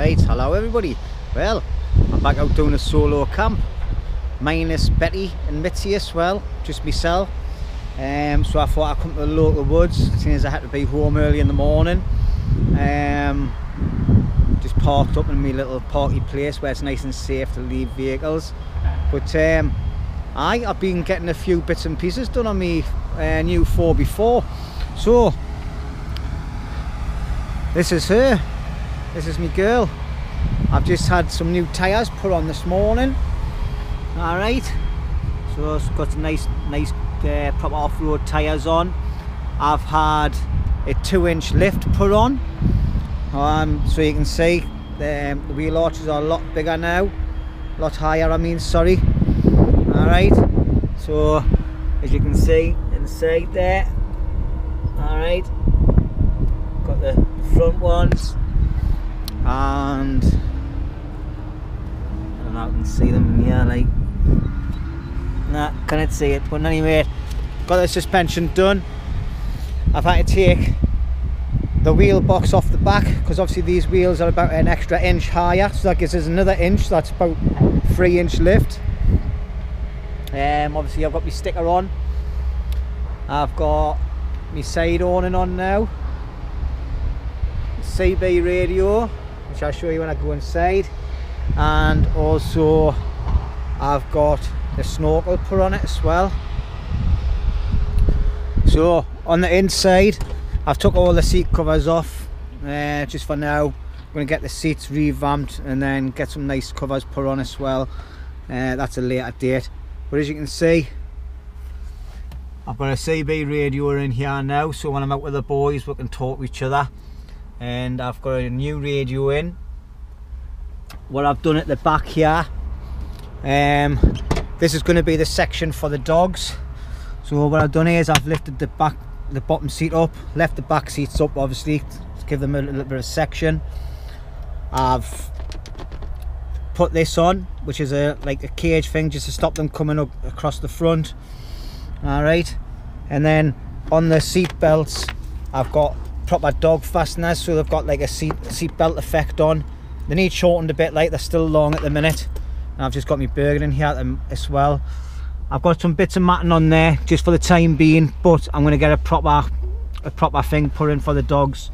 Right, hello everybody. Well, I'm back out doing a solo camp, minus Betty and Mitzi as well, just myself. So I thought I'd come to the local woods, seeing as I had to be home early in the morning. Just parked up in my little parky place where it's nice and safe to leave vehicles. But I've been getting a few bits and pieces done on my new 4x4. So this is her. This is my girl. I've just had some new tyres put on this morning. Alright, so it's got some nice proper off-road tyres on. I've had a 2-inch lift put on, so you can see the wheel arches are a lot bigger now, a lot higher I mean, sorry. Alright, so as you can see inside there, alright, got the front ones, and I don't know if you can see them here, like, nah, can't see it, but anyway, got the suspension done. I've had to take the wheel box off the back because obviously these wheels are about an extra inch higher, so that gives us another inch, so that's about 3-inch lift. Obviously I've got my sticker on, I've got my side awning on now, CB radio, which I'll show you when I go inside, and also I've got the snorkel put on it as well. So on the inside I've took all the seat covers off just for now. I'm going to get the seats revamped and then get some nice covers put on as well. That's a later date, but as you can see I've got a CB radio in here now, so when I'm out with the boys we can talk to each other. And I've got a new radio in. What I've done at the back here, this is going to be the section for the dogs. So what I've done here is I've lifted the bottom seat up, left the back seats up obviously to give them a little bit of section. I've put this on, which is like a cage thing just to stop them coming up across the front. Alright, and then on the seat belts I've got proper dog fasteners, so they've got like a seat belt effect on. They need shortened a bit, like they're still long at the minute. And I've just got my burger in here as well. I've got some bits of matting on there just for the time being, but I'm going to get a proper thing put in for the dogs,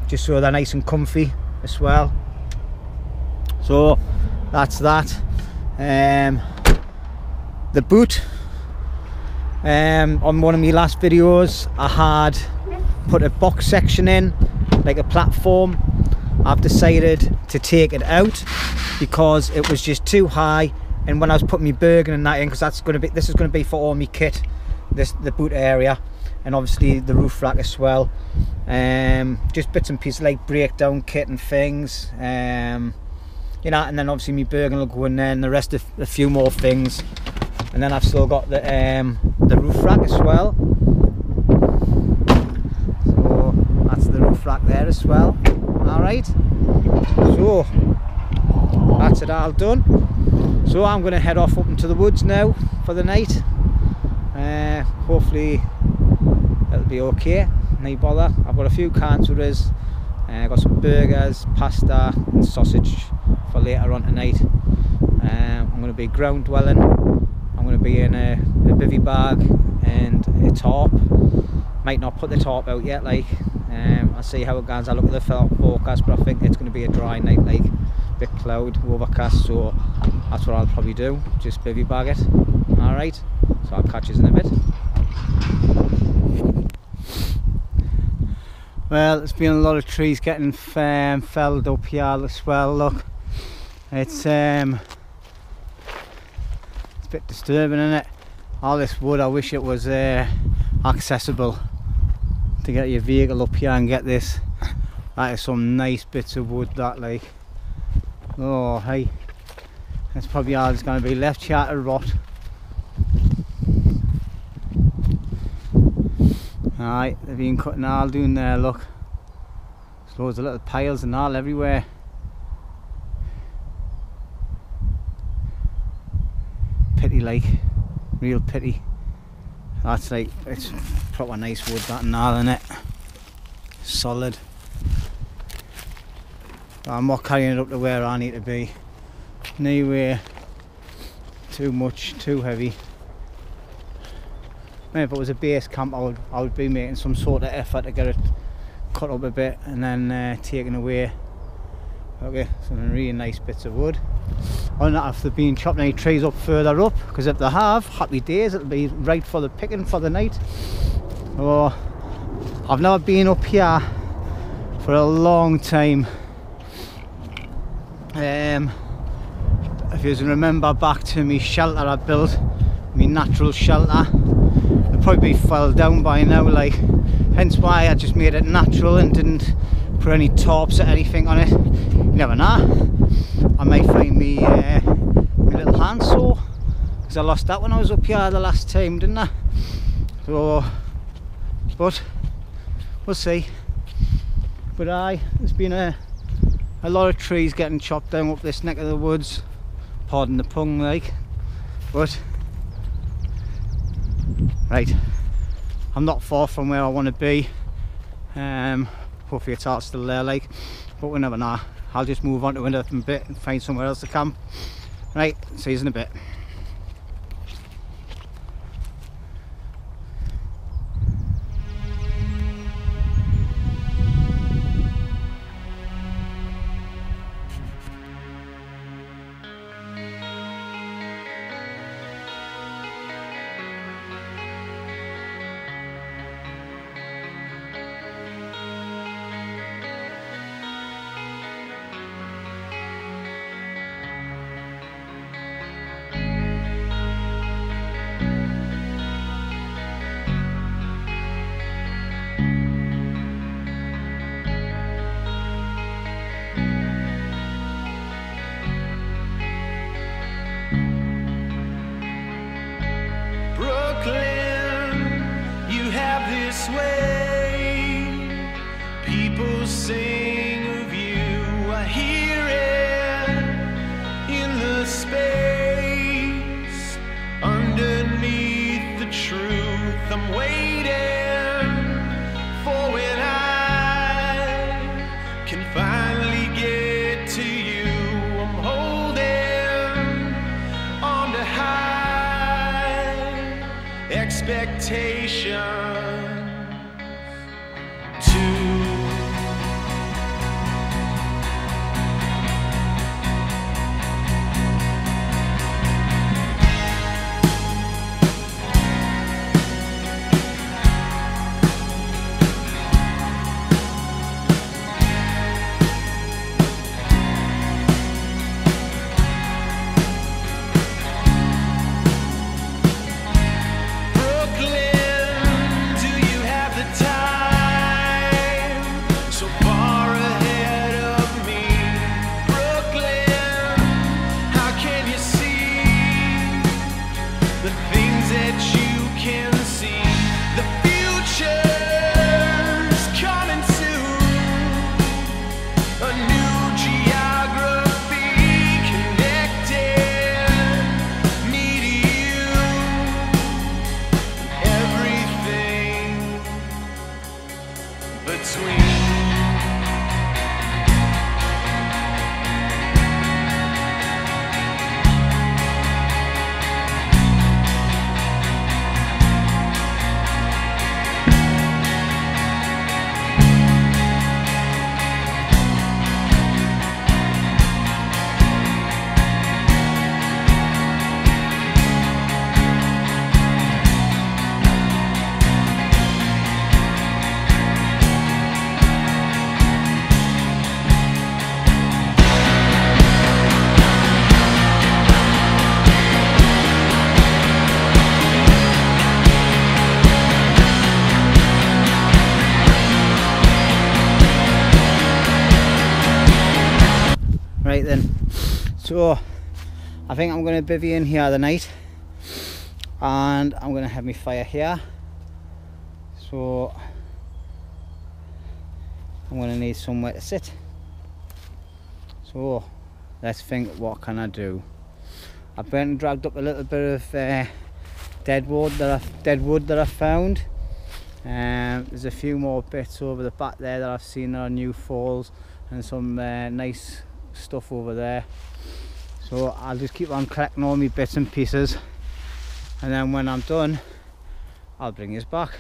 just so they're nice and comfy as well. So that's that. The boot, on one of my last videos I had put a box section in, like a platform. I've decided to take it out because it was just too high, and when I was putting my burger and that in, because this is going to be for all my kit, the boot area, and obviously the roof rack as well, just bits and pieces like breakdown kit and things, you know, and then obviously my burger will go in there, and the rest of a few more things. And then I've still got the roof rack as well. So that's the roof rack there as well. Alright, so that's it all done. So I'm going to head off up into the woods now for the night. Hopefully it'll be okay, no bother. I've got a few cans with us. I've got some burgers, pasta and sausage for later on tonight. I'm going to be ground dwelling. I'm going to be in a bivvy bag and a tarp. Might not put the tarp out yet, like, I'll see how it goes. I look at the forecast, but I think it's going to be a dry night, like a bit cloud, overcast, so that's what I'll probably do, just bivvy bag it. Alright, so I'll catch you in a bit. Well, there's been a lot of trees getting felled up here as well, look. It's a bit disturbing, isn't it? All this wood, I wish it was accessible to get your vehicle up here and get this. That is some nice bits of wood, that, like. Oh hey, that's probably all that's going to be left here to rot. Alright, they've been cutting all down there, look. There's loads of little piles and all everywhere. Pity, like, real pity. That's like, it's proper nice wood, that and all, isn't it? Solid. I'm not carrying it up to where I need to be. Anyway, too much, too heavy. Maybe if it was a base camp, I would be making some sort of effort to get it cut up a bit and then taken away. Okay, some really nice bits of wood. I don't know if they've been chopping any trees up further up, because if they have, happy days, it'll be right for the picking for the night. Oh, I've never been up here for a long time. If you can remember back to me shelter I built, my natural shelter, it'll probably be fell down by now, like, hence why I just made it natural and didn't put any tarps or anything on it. You never know, I might find me my little handsaw, because I lost that when I was up here the last time, didn't I? So, but we'll see. But there's been a lot of trees getting chopped down up this neck of the woods, pardon the pun, like. But right, I'm not far from where I want to be. Hopefully it's all still there, like, but we never know. I'll just move on to a different bit and find somewhere else to camp. Right, see you in a bit. Way people sing of you, I hear it in the space underneath the truth. I'm waiting for when I can finally get to you. I'm holding on to high expectations. Right then, so I think I'm going to bivvy in here the night, and I'm going to have my fire here. So I'm going to need somewhere to sit. So let's think, what can I do? I've been and dragged up a little bit of dead wood that I found. There's a few more bits over the back there that I've seen that are new falls, and some nice stuff over there. So I'll just keep on collecting all my bits and pieces, and then when I'm done I'll bring this back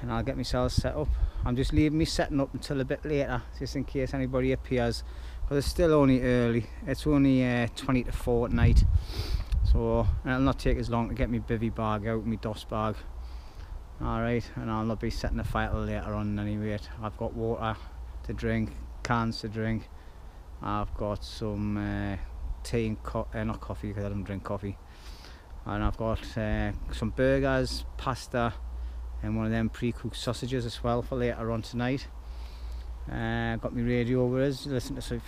and I'll get myself set up. I'm just leaving me setting up until a bit later, just in case anybody appears, because it's still only early. It's only 20 to 4 at night, so it'll not take as long to get my bivvy bag out, my DOS bag. Alright, and I'll not be setting a fire till later on anyway. I've got water to drink, cans to drink, I've got some tea and not coffee, because I don't drink coffee, and I've got some burgers, pasta, and one of them pre-cooked sausages as well for later on tonight. Got my radio over us, listen to a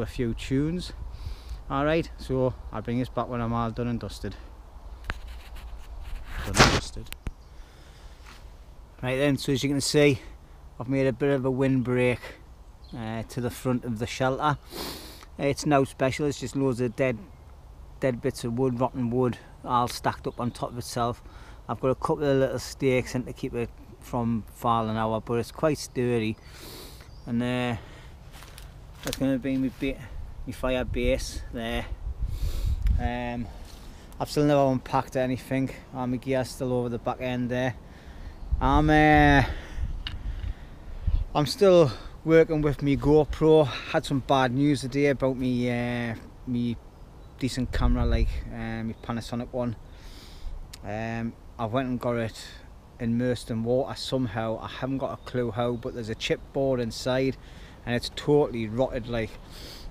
few tunes. Alright, so I'll bring this back when I'm all done and dusted. Right then, so as you can see, I've made a bit of a windbreak to the front of the shelter. It's no special, it's just loads of dead bits of wood, rotten wood, all stacked up on top of itself. I've got a couple of little stakes in to keep it from falling out, but it's quite sturdy. And that's going to be my fire base there. I've still never unpacked anything. My gear's still over the back end there. I'm still working with my GoPro. Had some bad news today about me decent camera, like my Panasonic one. I went and got it immersed in water somehow. I haven't got a clue how, but there's a chipboard inside and it's totally rotted, like,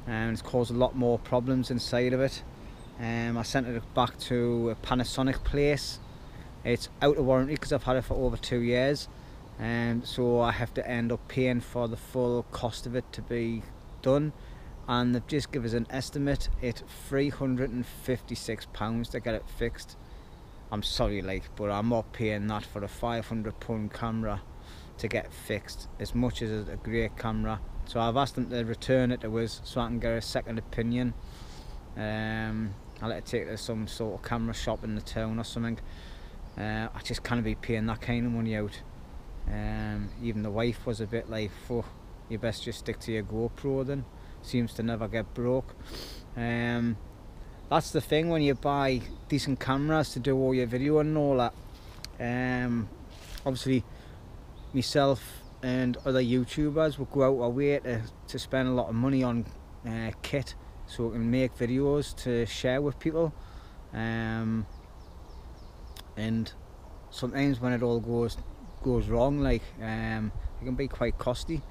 and it's caused a lot more problems inside of it. I sent it back to a Panasonic place. It's out of warranty because I've had it for over 2 years, and so I have to end up paying for the full cost of it to be done. And they've just given us an estimate. It's £356 to get it fixed. I'm sorry, like, but I'm not paying that for a £500 camera to get fixed, as much as it's a great camera. So I've asked them to return it to us so I can get a second opinion. I'll let it take it to some sort of camera shop in the town or something. I just can't be paying that kind of money out. Even the wife was a bit like, "Oh, you best just stick to your GoPro then. Seems to never get broke." That's the thing when you buy decent cameras to do all your video and all that. Obviously, myself and other YouTubers will go out our way to spend a lot of money on kit, so we can make videos to share with people. And sometimes when it all goes wrong, like, it can be quite costly,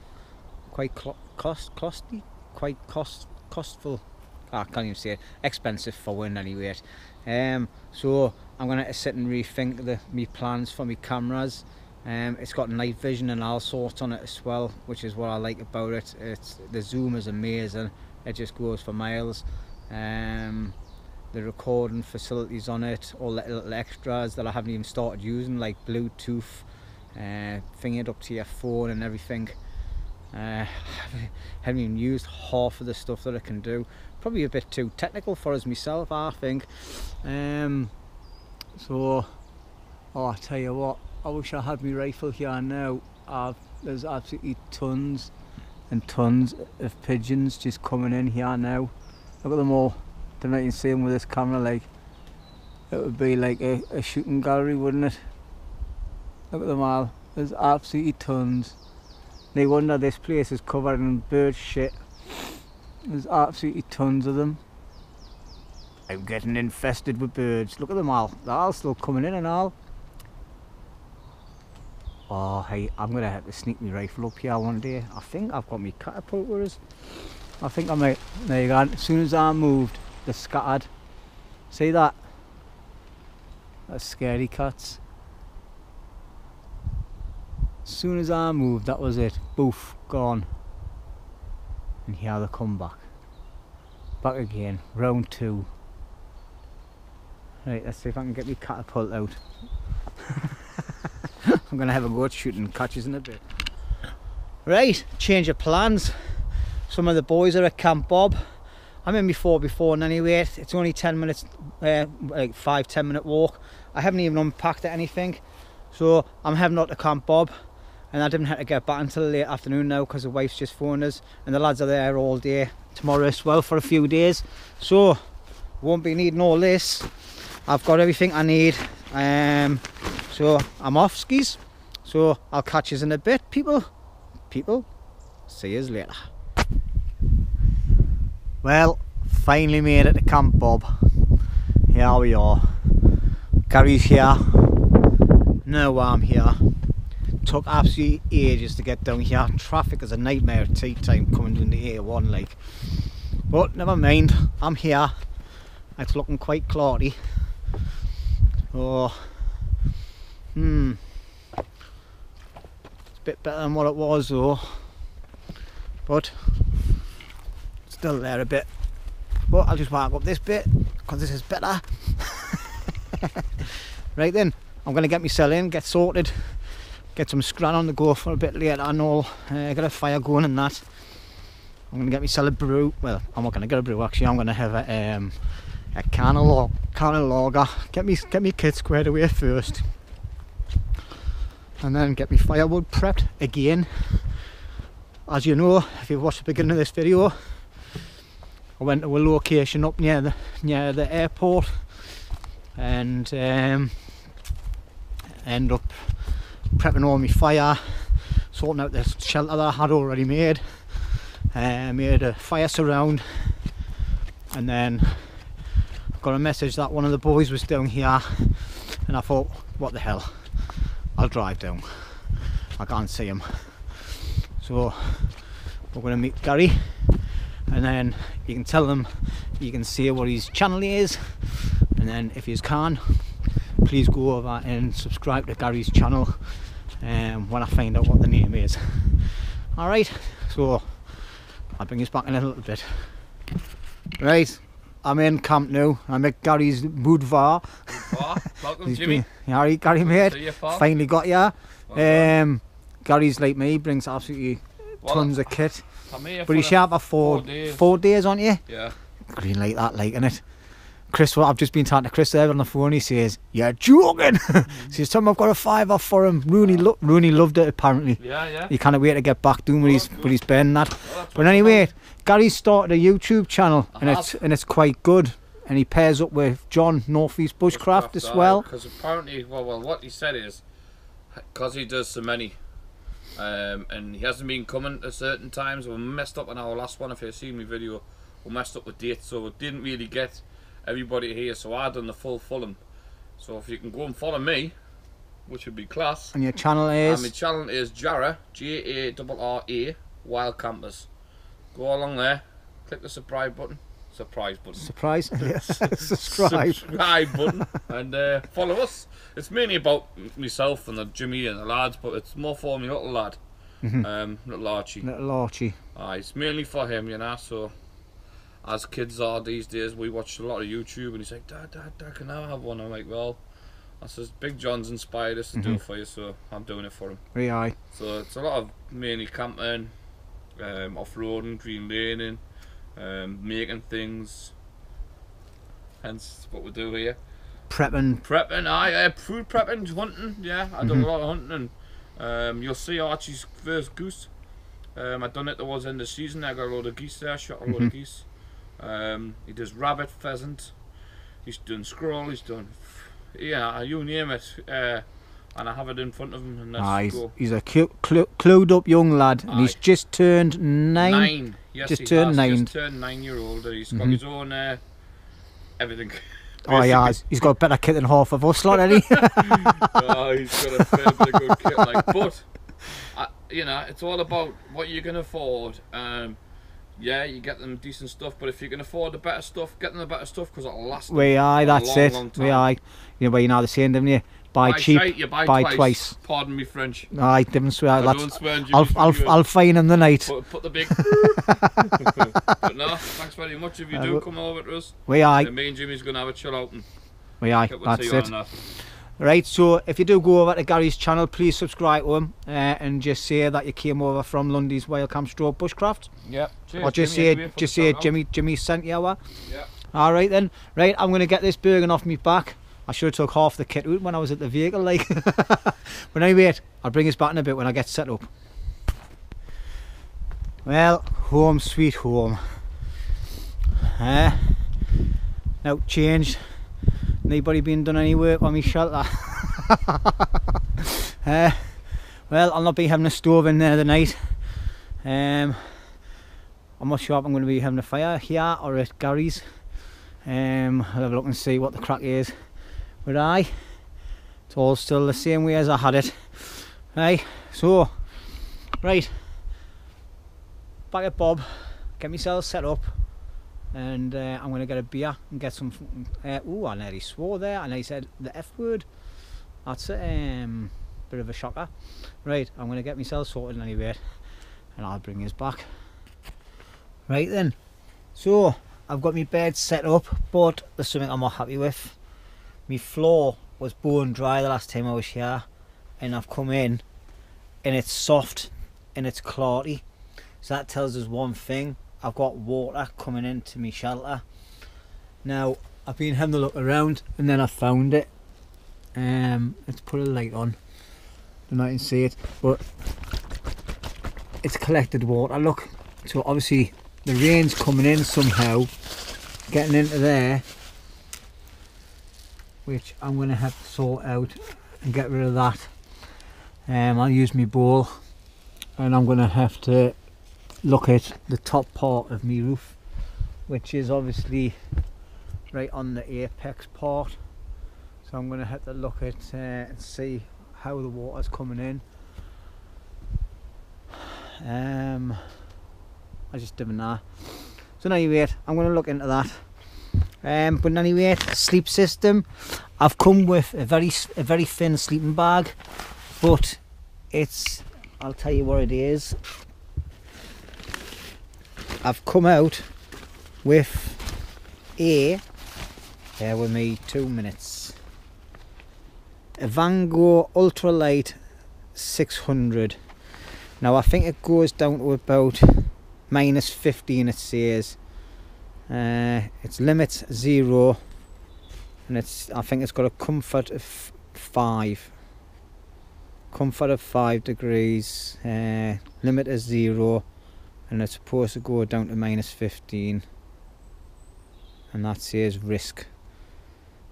costful. I can't even say it. Expensive for one anyway. So I'm gonna sit and rethink me plans for my cameras. It's got night vision and all sorts on it as well, which is what I like about it. The zoom is amazing. It just goes for miles. The recording facilities on it, all the little extras that I haven't even started using, like Bluetooth, thing up to your phone and everything. I haven't even used half of the stuff that it can do. Probably a bit too technical for us myself, I think. So, I tell you what, I wish I had my rifle here now. There's absolutely tons and tons of pigeons just coming in here now. Look at them all. Don't know if you can see them with this camera, like, it would be like a shooting gallery, wouldn't it? Look at them all. There's absolutely tons. No wonder this place is covered in bird shit. There's absolutely tons of them. I'm getting infested with birds. Look at them all. They're all still coming in and all. Oh, hey, I'm going to have to sneak my rifle up here one day. I think I've got my catapult with us. I think I might. There you go. As soon as I moved, they're scattered. See that? That's scary cats. As soon as I moved, that was it. Boof, gone. And here they come back. Back again. Round 2. Right, let's see if I can get my catapult out. I'm going to have a go at shooting catches in a bit. Right, change of plans. Some of the boys are at Camp Bob. I'm in before and anyway. It's only 10 minutes, like 5-10 minute walk. I haven't even unpacked anything. So I'm heading out to Camp Bob, and I didn't have to get back until late afternoon now because the wife's just phoned us, and the lads are there all day tomorrow as well for a few days. So won't be needing all this. I've got everything I need. So I'm off skis. So I'll catch you in a bit, people. See you later. Well, finally made it to Camp Bob. Here we are. Gary's here. Now I'm here. Took absolutely ages to get down here. Traffic is a nightmare at tea time coming down the A1 like. But never mind, I'm here. It's looking quite cloudy. Oh, it's a bit better than what it was though. But still there a bit. But I'll just walk up this bit because this is better. Right then, I'm going to get myself in, get sorted, get some scran on the go for a bit later and all, get a fire going and that. I'm going to get myself a brew. Well, I'm not going to get a brew actually, I'm going to have a can of lager. Get me kit squared away first. And then get me firewood prepped again. As you know, if you've watched the beginning of this video, I went to a location up near the airport and end up prepping all my fire, sorting out the shelter that I had already made. Made a fire surround, and then got a message that one of the boys was down here, and I thought, what the hell, I'll drive down. I can't see him. So we're going to meet Gary, and then you can tell him, you can see what his channel is, and then if you can, please go over and subscribe to Gary's channel when I find out what the name is. Alright, so I'll bring us back in a little bit. Right, I'm in camp now. I'm at Gary's boudoir. Welcome, Jimmy. Gary mate, See you, pal. finally got ya. Well Gary's like me, brings absolutely tons of kit. I'm here But he's sharp for 4 days, aren't you? Yeah. Green like that, liking it. Chris, I've just been talking to Chris there on the phone. He says, "You're joking." He says, "Tom, I've got a $5 off for him." Rooney loved it apparently. Yeah. He can't wait to get back doing with his Ben and that. Well, but anyway, Gary's started a YouTube channel and it's quite good. And he pairs up with John Northeast Bushcraft as well. Because apparently, well, what he said is, because he does so many, and he hasn't been coming at certain times. We messed up on our last one. If you've seen my video, we messed up with dates, so we didn't really get everybody here. So I done the full Fulham. So if you can go and follow me, which would be class. And your channel is? And my channel is Jarrah, Jarra, Wild Campers. Go along there, click the subscribe button. Surprise? Yes. Subscribe button and follow us. It's mainly about myself and the Jimmy and the lads, but it's more for me little lad, little Archie. Little Archie. It's mainly for him, you know. So as kids are these days, we watch a lot of YouTube, and he's like, Dad, can I have one? I'm like, well, I says, Big John's inspired us to do it for you, so I'm doing it for him. Aye. So it's a lot of mainly camping, off-roading, green laning, making things, hence what we do here. Prepping, food prepping, hunting, yeah, I done a lot of hunting, and you'll see Archie's first goose. I done it towards the end of the season. I got a load of geese there, shot a load of geese. He does rabbit, pheasant, he's done squirrel, he's done, yeah, you name it, and I have it in front of him, and let's go. He's a clued up young lad, and he's just turned 9. Yes, just turned 9. Just turned 9-year-old, and he's got his own everything. Oh yeah, he's got better kit than half of us, lot, hasn't he? Oh, he's got a fair bit of good kit, like, but you know, it's all about what you can afford. Yeah, you get them decent stuff, but if you can afford the better stuff, get them the better stuff, because it'll last. That's it. Long you know, well, you know the saying, don't you? Buy cheap, shite, you buy twice. Pardon me French. Aye, didn't swear. I don't swear. I'll fine him the night. Put the big. But no, thanks very much. If you do come over to us, me and Jimmy's gonna have a chill out and. That's it. Right, so if you do go over to Gary's channel, please subscribe to him and just say that you came over from Lundy's Wild Camp Stroke Bushcraft. Yep. Cheers, or just say Jimmy sent you over. Yeah. Alright then. Right, I'm going to get this burgen off me back. I should have took half the kit out when I was at the vehicle, like. But anyway, I'll bring us back in a bit when I get set up. Well, home sweet home. Now changed. Anybody been done any work on me shelter? Well, I'll not be having a stove in there tonight. I'm not sure if I'm going to be having a fire here or at Gary's. I'll have a look and see what the crack is. But it's all still the same way as I had it. Right, so, right, back at Bob, get myself set up, and I'm going to get a beer and get some, ooh, I nearly swore there, and I said the F word. That's a bit of a shocker. Right, I'm going to get myself sorted anyway, and I'll bring this back. Right then, so I've got my bed set up, but there's something I'm not happy with. My floor was bone dry the last time I was here, and I've come in and it's soft and it's clarty. So that tells us one thing: I've got water coming into my shelter. Now I've been having a look around and then I found it. Let's put a light on. You can see it, but it's collected water. Look, so obviously the rain's coming in somehow, getting into there, which I'm going to have to sort out and get rid of that. I'll use my bowl, and I'm going to have to look at the top part of my roof, which is obviously right on the apex part. So I'm going to have to look at and see how the water's coming in. I just didn't know. So anyway, I'm going to look into that. But anyway, sleep system. I've come with a very thin sleeping bag, but it's, I'll tell you what it is. I've come out with a, bear with me 2 minutes, a Vango Ultralight 600. Now I think it goes down to about -15, it says. Its limit's 0, and I think it's got a comfort of 5. Comfort of 5 degrees, limit is 0, and it's supposed to go down to -15, and that says risk.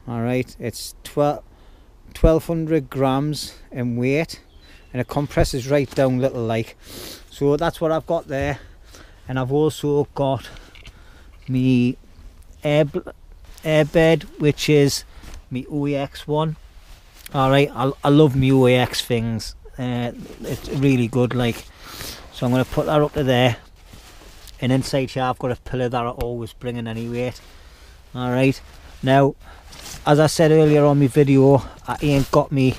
Alright, it's 1200 grams in weight, and it compresses right down little like. So that's what I've got there. And I've also got me airbed, which is me OEX one. Alright, I love me OEX things. It's really good, like. So I'm going to put that up to there. And inside here I've got a pillar that I always bring in any weight. Alright, now as I said earlier on my video, I ain't got me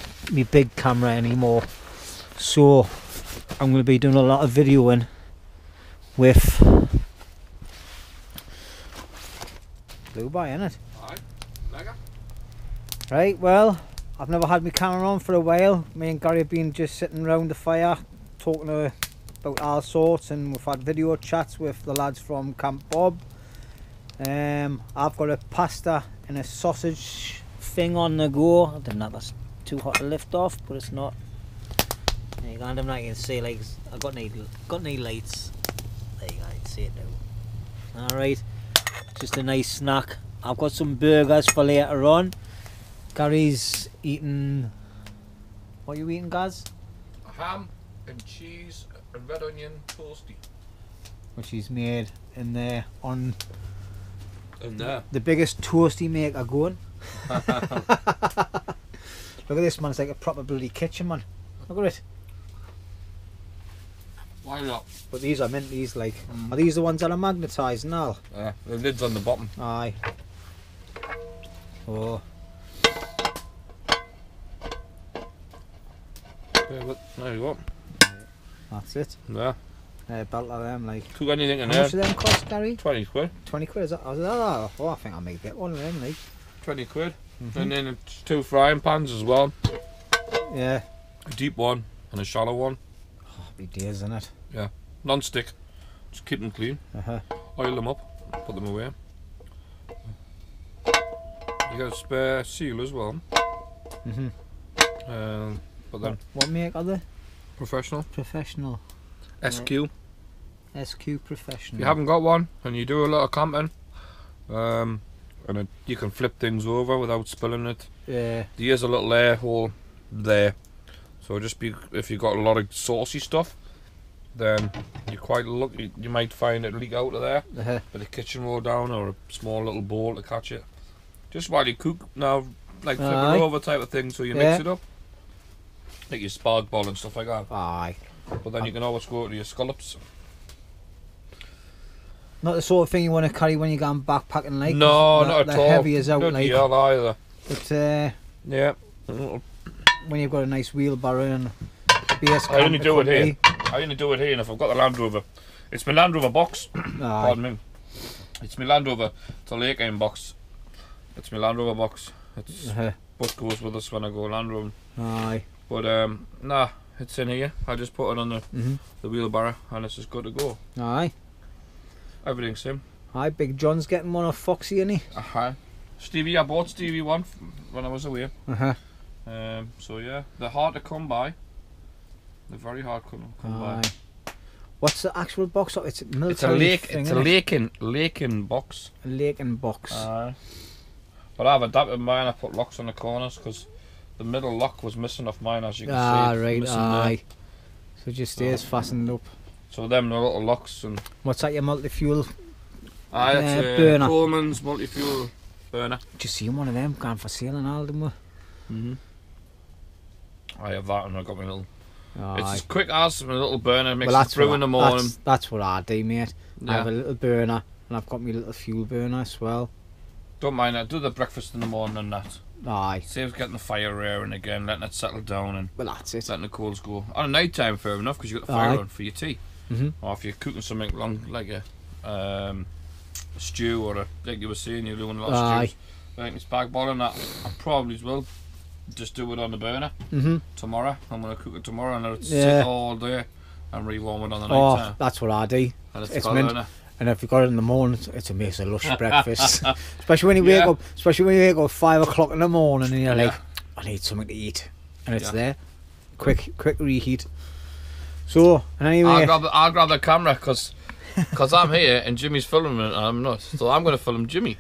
big camera anymore. So I'm going to be doing a lot of videoing with blue by, innit? Right, well, I've never had my camera on for a while. Me and Gary have been just sitting around the fire talking about all sorts, and we've had video chats with the lads from Camp Bob. I've got a pasta and a sausage thing on the go. I don't know, that's too hot to lift off, but it's not. There you go, and I'm not going to see, like, I've got any lights. There you go, I can see it now. Alright, just a nice snack. I've got some burgers for later on. Gary's eating, what are you eating, Gaz? A ham and cheese and red onion toasty. Which he's made in there on the biggest toasty maker going. Look at this, man, it's like a proper bloody kitchen, man. Look at it. Why not? But these are mint, these, like, are these the ones that are magnetised now? Yeah, the lid's on the bottom. Aye. Oh. Yeah, look, there you go. That's it. Yeah. Belt of them, like. Took anything in How there. much of them cost, Gary? 20 quid. 20 quid, is that? Oh, I think I may get one of them, like. 20 quid. And then it's 2 frying pans as well. Yeah. A deep one and a shallow one. Oh, be days, isn't it? Yeah. Non-stick. Just keep them clean. Oil them up. Put them away. You got a spare seal as well. But then what make are they? Professional. Professional. SQ. SQ Professional. If you haven't got one and you do a lot of camping, you can flip things over without spilling it. Yeah. There's a little air hole there, so just be, if you've got a lot of saucy stuff, then you're quite lucky. You might find it leak out of there, with a kitchen roll down or a small little bowl to catch it. Just while you cook now, like flip it over type of thing, so you mix it up, like your spark ball and stuff like that. Aye. But then you can always go to your scallops. Not the sort of thing you want to carry when you're going backpacking, like. No, not at all. Heavy as out, not like. Either. But yeah. When you've got a nice wheelbarrow and base camp, I only do it here. I only do it here, and if I've got the Land Rover, it's my Land Rover box. Pardon me. It's my Land Rover. It's a lake aim box. It's my Land Rover box. It's what goes with us when I go Land Rover. Aye. But nah, it's in here. I just put it on the wheelbarrow, and it's just good to go. Aye. Everything's sim. Aye, Big John's getting one off Foxy, isn't he? Stevie, I bought Stevie one when I was away. So yeah, they're hard to come by. They're very hard to come by. What's the actual box? It's a military. It's a lake. Thing, it's a laking box. A laking box. But I've adapted mine. I put locks on the corners because the middle lock was missing off mine, as you can see. Right. Aye. So it just stays fastened up. So them the little locks and. What's that? Your multi-fuel? It's burner. Coleman's multi-fuel burner. Did you see one of them going for sale and all them? I have that, and I got my little. It's as quick as my little burner mixes well, through in the morning. That's what I do, mate. I have a little burner, and I've got my little fuel burner as well. Don't mind, I do the breakfast in the morning and that. Aye. Saves getting the fire raring again, letting it settle down, and that's it. Letting the coals go. On a night time, fair enough, because you got the fire on for your tea. Or if you're cooking something long, like a stew, or like you were saying, you're doing a lot of stews. Like it's bag boiling that, I probably will just do it on the burner tomorrow. I'm going to cook it tomorrow and let it sit all day and rewarm it on the night time. That's what I do. And it's mint. And if you got it in the morning, it's a nice lush breakfast. Especially when you wake up. Especially when you wake up at 5 o'clock in the morning and you're like, I need something to eat, and it's there. Quick reheat. So, and anyway, I'll grab the camera because I'm here and Jimmy's filming and I'm not. So I'm going to film Jimmy.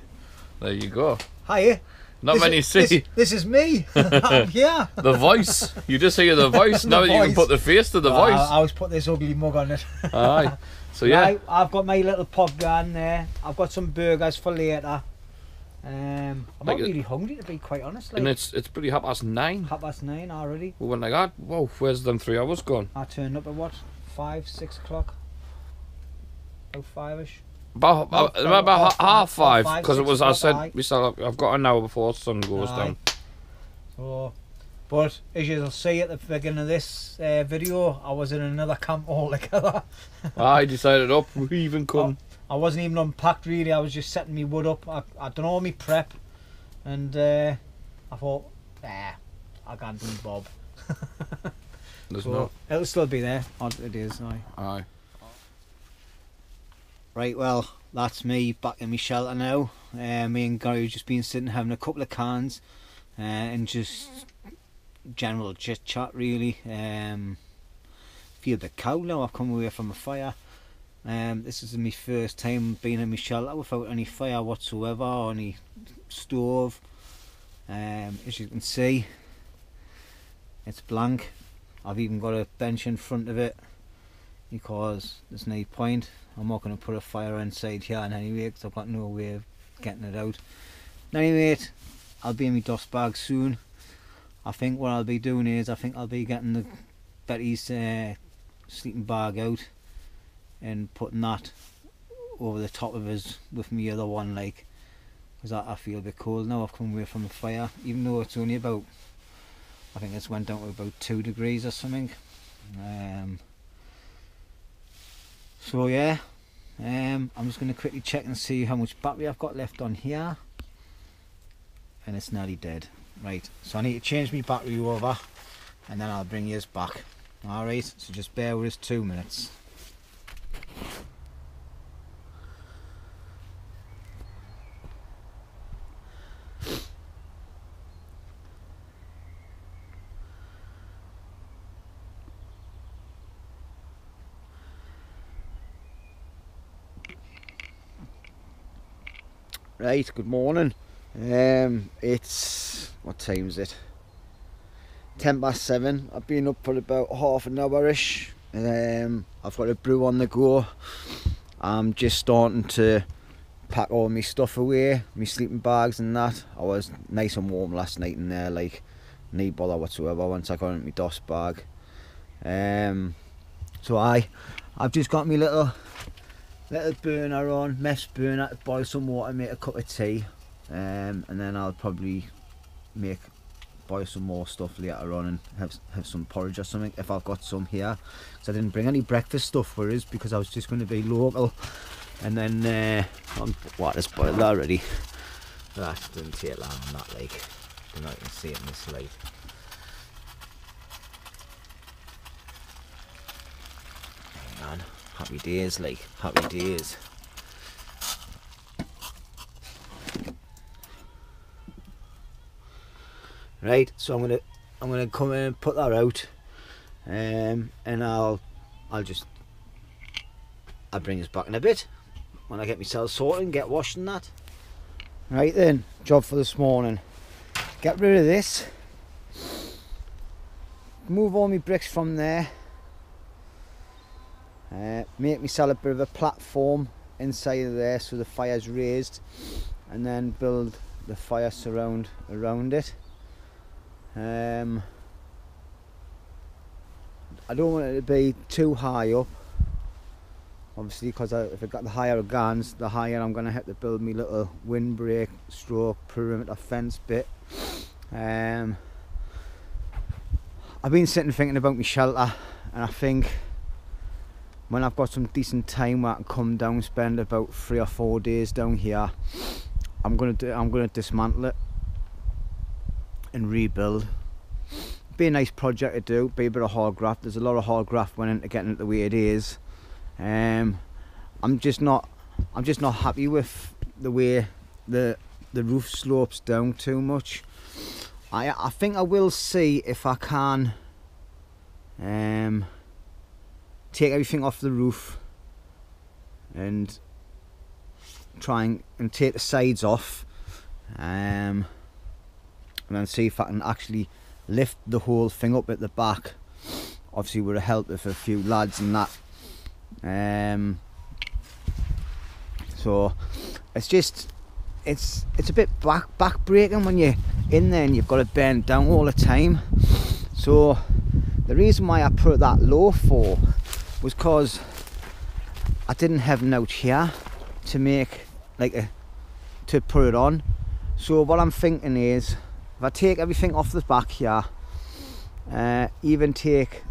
There you go. Hi. Not many see. This is me. I'm here. The voice. You just hear the voice. Now that you can put the face to the voice. I always put this ugly mug on it. Aye. So yeah. Right, I've got my little pub gun there. I've got some burgers for later. I'm not really hungry, to be quite honest. Like, and it's pretty 9:30. 9:30 already. We went like that. Whoa, where's them 3 hours gone? I turned up at what? 5, 6 o'clock. About 5ish. About 5:30, because it was. I said I've got an hour before the sun goes down. So, but as you'll see at the beginning of this video, I was in another camp altogether. I decided up. We even come. I wasn't even unpacked really. I was just setting me wood up. I done all my prep, and I thought, I can't do Bob. It'll still be there. It is. Aye. Right, well, that's me back in my shelter now. Me and Gary have just been sitting having a couple of cans and just general chit chat really. Feel a bit cold now. I've come away from a fire. This is my first time being in my shelter without any fire whatsoever or any stove. As you can see, it's blank. I've even got a bench in front of it because there's no point. I'm not going to put a fire inside here in any way because I've got no way of getting it out. Anyway, I'll be in my dust bag soon. I think what I'll be doing is I'll be getting the Betty's sleeping bag out and putting that over the top of his with me other one, like, because I feel a bit cold now. I've come away from the fire, even though it's only about, I think it's went down to about 2 degrees or something. So yeah, I'm just going to quickly check and see how much battery I've got left on here, and it's nearly dead. Right, so I need to change my battery over and then I'll bring yours back. Alright, so just bear with us 2 minutes. Right, good morning. It's, what time is it? 7:10. I've been up for about half an hour-ish. I've got a brew on the go. I'm just starting to pack all my stuff away, my sleeping bags and that. I was nice and warm last night in there, like no bother whatsoever once I got into my DOS bag. So I've just got my little burner on, mess burner, to boil some water, make a cup of tea, and then I'll probably boil some more stuff later on and have some porridge or something if I've got some here. So I didn't bring any breakfast stuff for us because I was just going to be local. And then water's boiled already. That didn't take long on that, like, you know, you can see it in this light. Hang on, happy days, like, happy days. Right, so I'm gonna come in and put that out, and I'll bring us back in a bit when I get myself sorted and get washed and that. Right then, job for this morning. Get rid of this. Move all my bricks from there. Make myself a bit of a platform inside of there so the fire's raised, and then build the fire surround around it. I don't want it to be too high up, obviously, because if I've got the higher guns, the higher I'm going to have to build me little windbreak stroke perimeter fence bit. I've been sitting thinking about my shelter, and I think when I've got some decent time where I can come down, spend about 3 or 4 days down here, I'm gonna dismantle it and rebuild. Be a nice project to do, be a bit of hard graft. There's a lot of hard graft went into getting it the way it is. I'm just not happy with the way the roof slopes down too much. I think I will see if I can take everything off the roof and try and take the sides off, and then see if I can actually lift the whole thing up at the back, obviously with the help of a few lads and that. So it's a bit back breaking when you're in there and you've got to bend down all the time. So the reason why I put that low for was because I didn't have an out here to make to put it on. So what I'm thinking is, if I take everything off the back here, even take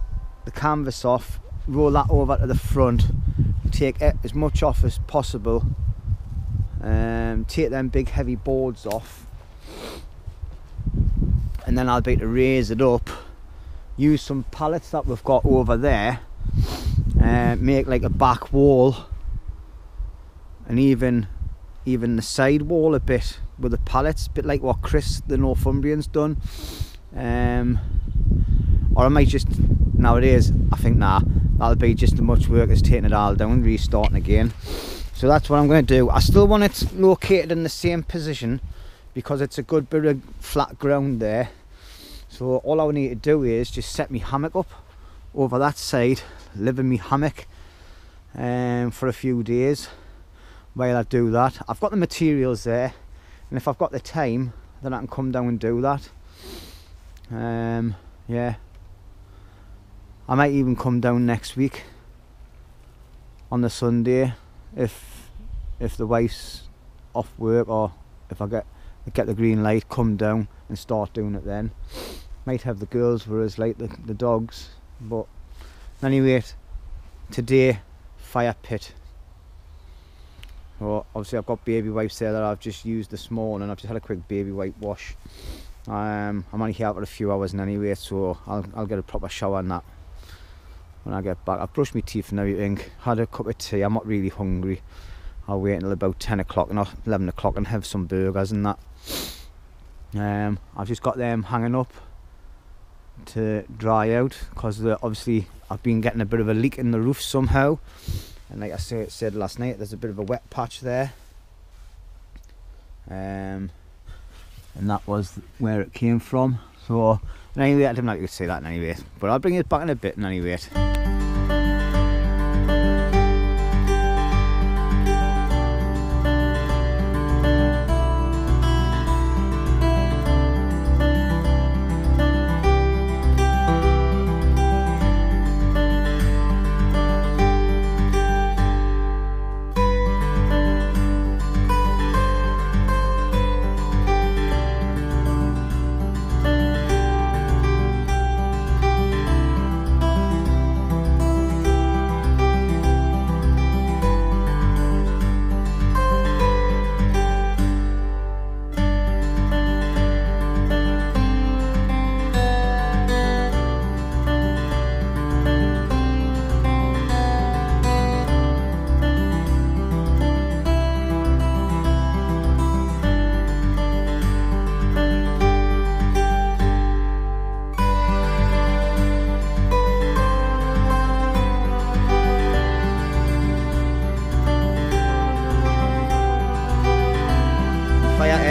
the canvas off, roll that over to the front, take as much off as possible, take them big heavy boards off, and then I'll be able to raise it up, use some pallets that we've got over there, make like a back wall, and even the side wall a bit with the pallets, a bit like what Chris the Northumbrian's done. Or I might just, nowadays I think that'll be just as much work as taking it all down and restarting again. So that's what I'm going to do. I still want it located in the same position because it's a good bit of flat ground there. So all I need to do is just set my hammock up over that side, live in my hammock for a few days while I do that. I've got the materials there, and if I've got the time, then I can come down and do that. Yeah, I might even come down next week on the Sunday if the wife's off work, or if I get the green light, come down and start doing it then. Might have the girls for us, like the dogs, but anyway, today, fire pit. Well, obviously I've got baby wipes there that I've just used this morning. I've just had a quick baby wipe wash. I'm only here for a few hours anyway, so I'll get a proper shower and that when I get back. I've brushed my teeth and everything, had a cup of tea. I'm not really hungry. I'll wait until about 10 o'clock and 11 o'clock and have some burgers and that. I've just got them hanging up to dry out because obviously I've been getting a bit of a leak in the roof somehow, and like I said last night, there's a bit of a wet patch there. and that was where it came from. So anyway, I didn't like you to say that in any way, but I'll bring it back in a bit in any rate.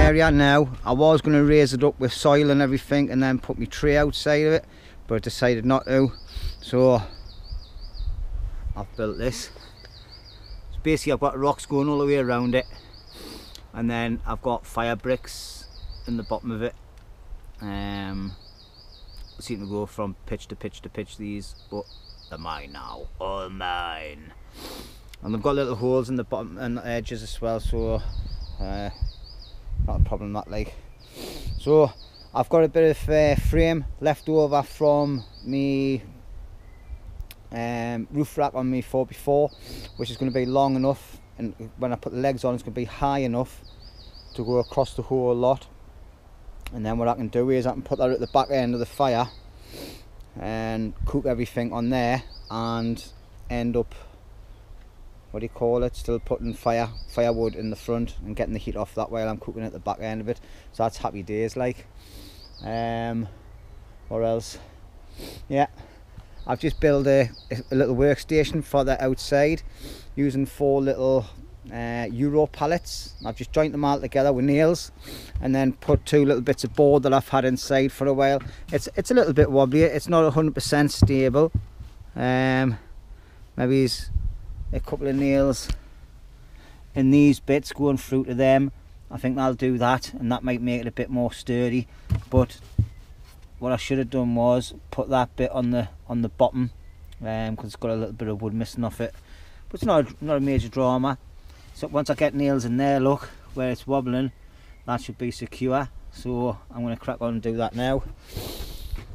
Area now, I was going to raise it up with soil and everything and then put my tree outside of it, but I decided not to, so I've built this. So basically I've got rocks going all the way around it, and then I've got fire bricks in the bottom of it. Seem to go from pitch to pitch to pitch, these, but they're mine now, all mine. And they've got little holes in the bottom and the edges as well, so not a problem that, like. So I've got a bit of frame left over from me roof rack on me 4x4, which is going to be long enough, and when I put the legs on it's going to be high enough to go across the whole lot. And then what I can do is I can put that at the back end of the fire and cook everything on there, and end up, what do you call it, still putting firewood in the front and getting the heat off that while I'm cooking at the back end of it. So that's happy days, like. What else? Yeah, I've just built a little workstation for the outside using 4 little Euro pallets. I've just joined them all together with nails and then put 2 little bits of board that I've had inside for a while. It's a little bit wobbly, it's not 100% stable. Maybe it's a couple of nails in these bits going through to them. I think I'll do that, and that might make it a bit more sturdy. But what I should have done was put that bit on the bottom, because it's got a little bit of wood missing off it. But it's not a major drama. So once I get nails in there, look where it's wobbling, that should be secure. So I'm going to crack on and do that now.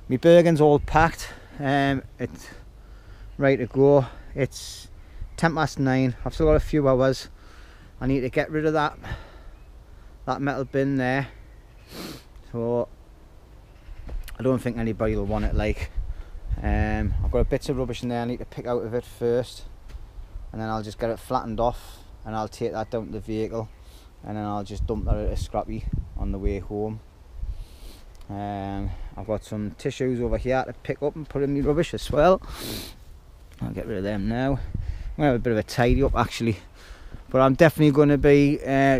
My Bergen's all packed. It's ready to go. It's 9:10. I've still got a few hours. I need to get rid of that metal bin there, so I don't think anybody will want it, like. I've got bits of rubbish in there I need to pick out of it first, and then I'll just get it flattened off and I'll take that down to the vehicle, and then I'll just dump that at a scrappy on the way home. I've got some tissues over here to pick up and put in the rubbish as well. I'll get rid of them now. I'm going to have a bit of a tidy up actually, but I'm definitely going to be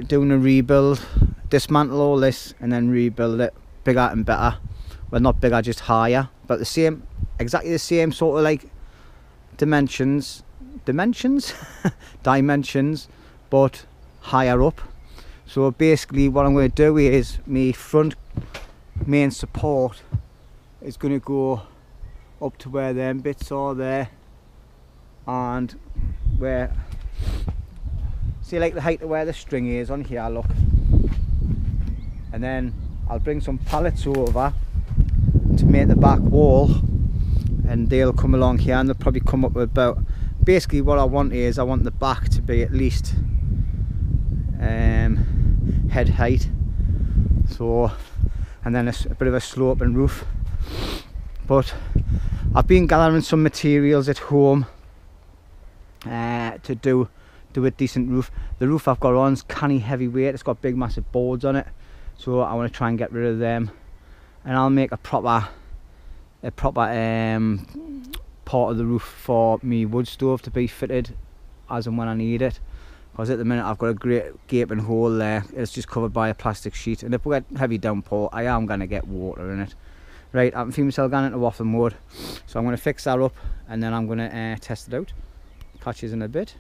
doing a rebuild, dismantle all this and then rebuild it bigger and better. Well, not bigger, just higher, but exactly the same sort of like dimensions, but higher up. So basically what I'm going to do is my front main support is going to go up to where them bits are there, and where, see, like the height of where the string is on here, look. And then I'll bring some pallets over to make the back wall, and they'll come along here and they'll probably come up with about, basically what I want is I want the back to be at least head height, so, and then a bit of a sloping roof. But I've been gathering some materials at home to do a decent roof. The roof I've got on is canny heavyweight, it's got big massive boards on it, so I want to try and get rid of them, and I'll make a proper part of the roof for me wood stove to be fitted as and when I need it. because at the minute I've got a great gaping hole there. It's just covered by a plastic sheet, and if we get heavy downpour I am going to get water in it. Right, I can feel myself going into waffle mode, so I'm going to fix that up and then I'm going to test it out. Catch you in a bit.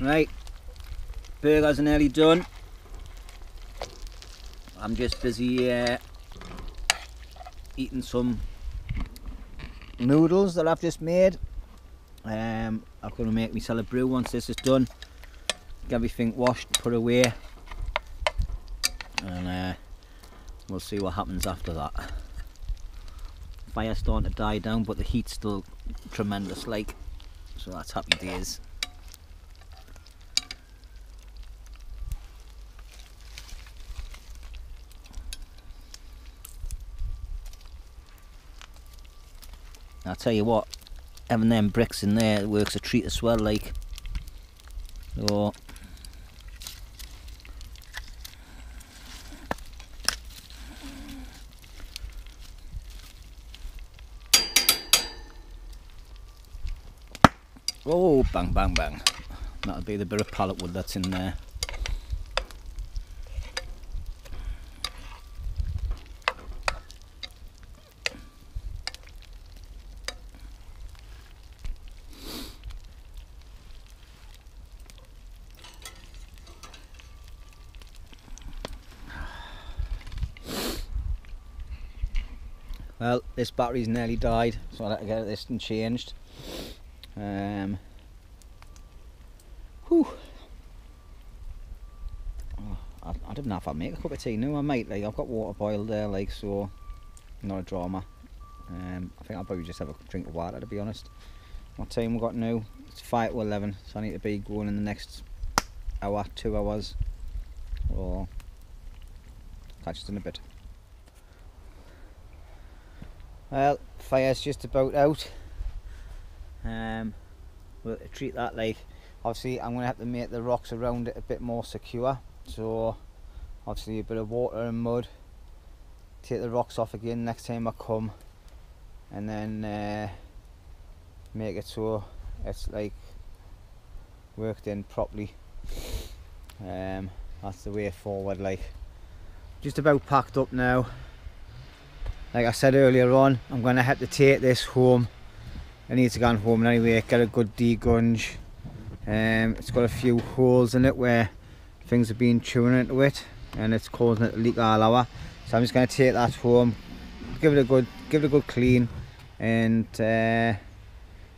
Right, burgers are nearly done. I'm just busy eating some noodles that I've just made. I'm going to make myself a brew once this is done. Get everything washed, put away, and we'll see what happens after that. Fire's starting to die down, but the heat's still tremendous, like, so that's happy days. I'll tell you what, having them bricks in there works a treat as well, like. So oh, bang bang bang. That'll be the bit of pallet wood that's in there. Well, this battery's nearly died, so I'll have to get this and changed. Whew. Oh, I don't know if I'll make a cup of tea now. I might, like, I've got water boiled there, like, so not a drama. I think I'll probably just have a drink of water, to be honest. What time we got now? It's 5 to 11, so I need to be going in the next hour, 2 hours. So catch us in a bit. Well, fire's just about out. We'll treat that, like, obviously I'm going to have to make the rocks around it a bit more secure, so obviously a bit of water and mud, take the rocks off again next time I come, and then make it so it's like worked in properly. That's the way forward, like. Just about packed up now. Like I said earlier on, I'm going to have to take this home. I need to go home anyway, get a good degunge. It's got a few holes in it where things have been chewing into it, and it's causing it to leak all over. So I'm just going to take that home, give it a good clean, and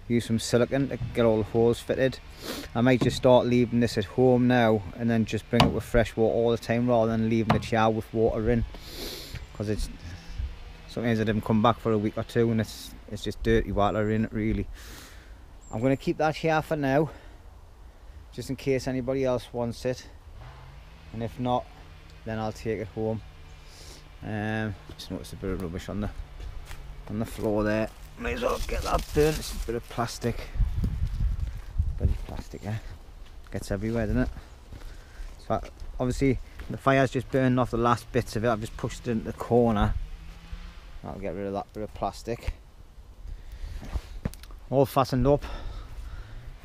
use some silicone to get all the holes fitted. I might just start leaving this at home now, and then just bring it with fresh water all the time rather than leaving the shower with water in, because it's sometimes I didn't come back for a week or two and it's just dirty water in it, really. I'm going to keep that here for now, just in case anybody else wants it, and if not, then I'll take it home. Just noticed a bit of rubbish on the floor there. Might as well get that burnt. It's a bit of plastic. Bloody plastic, yeah. Gets everywhere, doesn't it? So obviously The fire's just burning off the last bits of it. I've just pushed it into the corner. I'll get rid of that bit of plastic. All fastened up.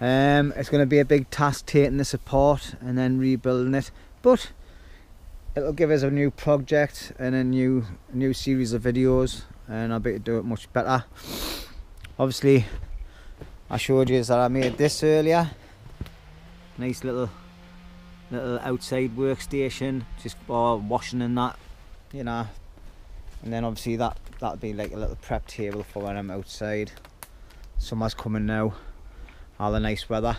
It's going to be a big task taking this apart and then rebuilding it, but it'll give us a new project and a new series of videos, and I'll be able to do it much better. Obviously, I showed you that I made this earlier. Nice little outside workstation, just for washing and that, you know. And then obviously that'll be like a little prep table for when I'm outside. Summer's coming now, all the nice weather.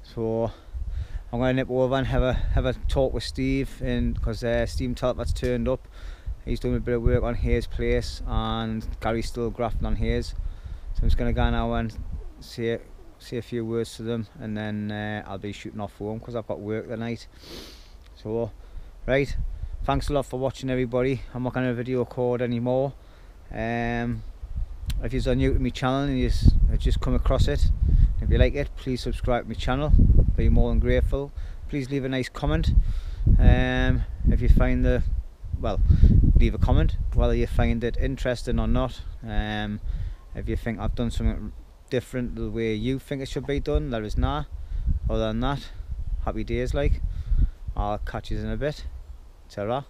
So I'm going to nip over and have a talk with Steve, because Steve Talbot's turned up. He's doing a bit of work on his place and Gary's still grafting on his. So I'm just going to go now and say a few words to them, and then I'll be shooting off home because I've got work tonight. So right, thanks a lot for watching, everybody. I'm not going to video record anymore. If you're new to my channel and you've just come across it, if you like it, please subscribe to my channel. Be more than grateful. Please leave a nice comment. If you find leave a comment whether you find it interesting or not. If you think I've done something different the way you think it should be done, let us know. Other than that, happy days. Like, I'll catch you in a bit. Ta-ra.